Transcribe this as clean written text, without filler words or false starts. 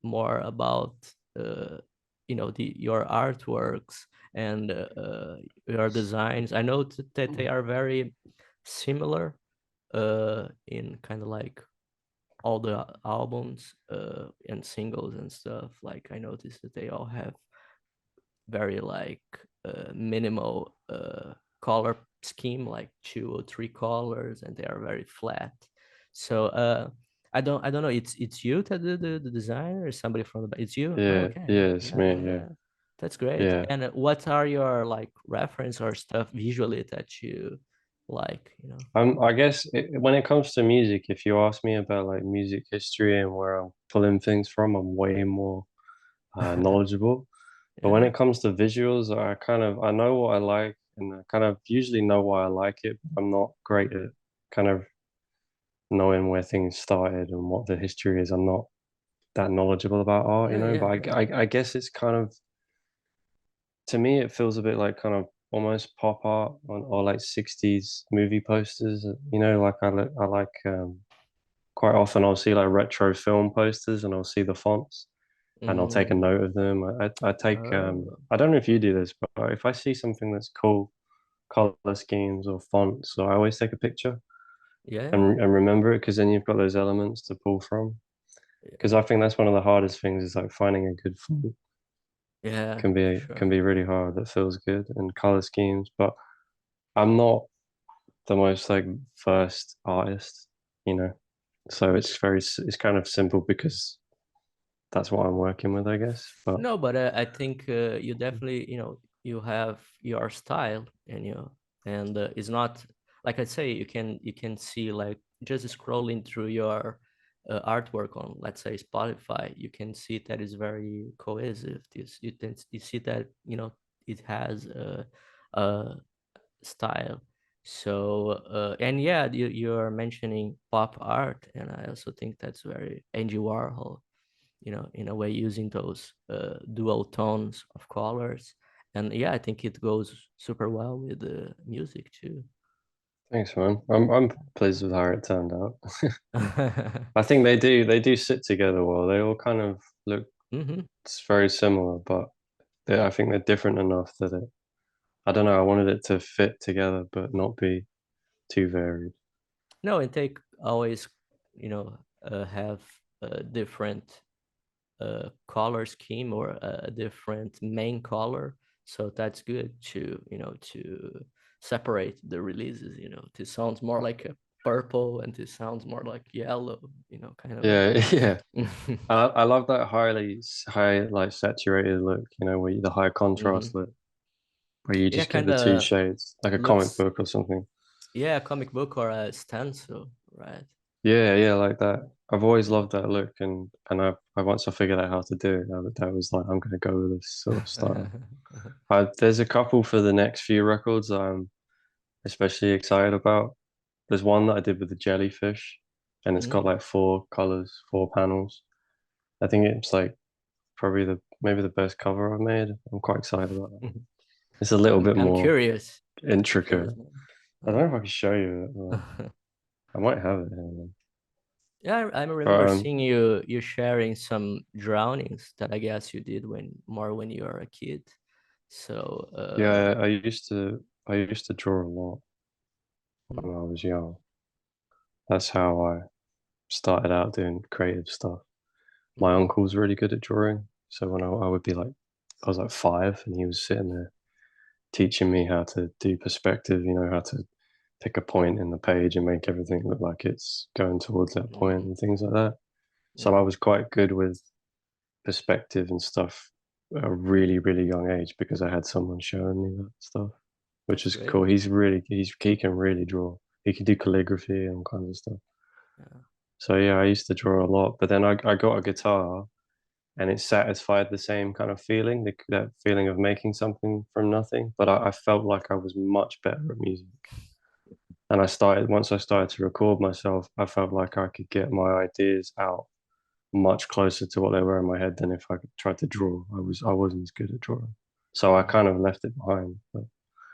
more about your artworks and your designs. I know that they are very similar in kind of like all the albums and singles and stuff. Like I noticed that they all have very like minimal color scheme, like 2 or 3 colors, and they are very flat. So I don't know. It's you that the designer, or somebody from the. It's you. Oh, Yeah, okay. yeah, it's Yeah, me. Yeah, yeah. That's great. yeah. And what are your like reference or stuff visually that you like? I guess when it comes to music, if you ask me about like music history and where I'm pulling things from, I'm way more knowledgeable. But when Yeah. it comes to visuals, I know what I like, and I kind of usually know why I like it, but I'm not great at kind of knowing where things started and what the history is. I'm not that knowledgeable about art, Yeah. but Yeah. Yeah. I guess it's kind of, to me it feels a bit like kind of almost pop art or like 60s movie posters. Like I like quite often I'll see like retro film posters and I'll see the fonts and I'll take a Mm. note of them. I take Oh. I don't know if you do this, but if I see something that's cool, color schemes or fonts, so I always take a picture Yeah. and remember it, because then you've got those elements to pull from. Because Yeah. I think that's one of the hardest things, is like finding a good font Yeah. For can sure. be really hard, that feels good, and color schemes. But I'm not the most like versed artist, you know. So it's kind of simple because that's what I'm working with, I guess. But No, but I think you definitely, you have your style, and it's not like I say, you can see like just scrolling through your artwork on, let's say, Spotify, you can see that it's very cohesive. You see that it has a style. So and yeah, you're mentioning pop art, and I also think that's very Andy Warhol, in a way, using those dual tones of colors. And yeah, I think it goes super well with the music too. thanks, man. I'm pleased with how it turned out. I think they do sit together well. They all kind of look, Hmm. it's very similar, but I think they're different enough that I don't know, I wanted it to fit together but not be too varied. No, and they always, have a different color scheme or a different main color. So that's good to separate the releases. This sounds more like a purple, and this sounds more like yellow. Kind of. Yeah, yeah. I love that high like saturated look, where the high contrast Hmm. look, where you Yeah, just get kind the two of shades, like a comic looks. book or something. Yeah, a comic book or a stencil, right? Yeah, yeah, like that. I've always Yeah. loved that look, and I once I figured out how to do it, that was like, I'm gonna go with this sort of style. There's a couple for the next few records I'm especially excited about. There's one that I did with the jellyfish, and it's got Mm. like 4 colors, 4 panels. I think it's like probably the maybe the best cover I've made. I'm quite excited about that. It's a little I'm bit I'm more curious. I'm intricate. curious, man. I don't know if I can show you it. I might have it here. Yeah, I But remember seeing you sharing some drawings that I guess you did when you were a kid. So yeah, I used to draw a lot mm, when I was young. That's how I started out doing creative stuff. My mm, uncle's really good at drawing, so when I would be like, I was like 5, and he was sitting there teaching me how to do perspective. How to pick a point in the page and make everything look like it's going towards that point mm, and things like that. So I yeah, was quite good with perspective and stuff at a really, really young age, because I had someone showing me that stuff, which that's is great. cool. He can really draw. He can do calligraphy and all kinds of stuff. Yeah. So yeah, I used to draw a lot, but then I got a guitar, and it satisfied the same kind of feeling, that feeling of making something from nothing. But I felt like I was much better at music. And once I started to record myself, I felt like I could get my ideas out much closer to what they were in my head than if I tried to draw. I wasn't as good at drawing. So I Mm. kind of left it behind. But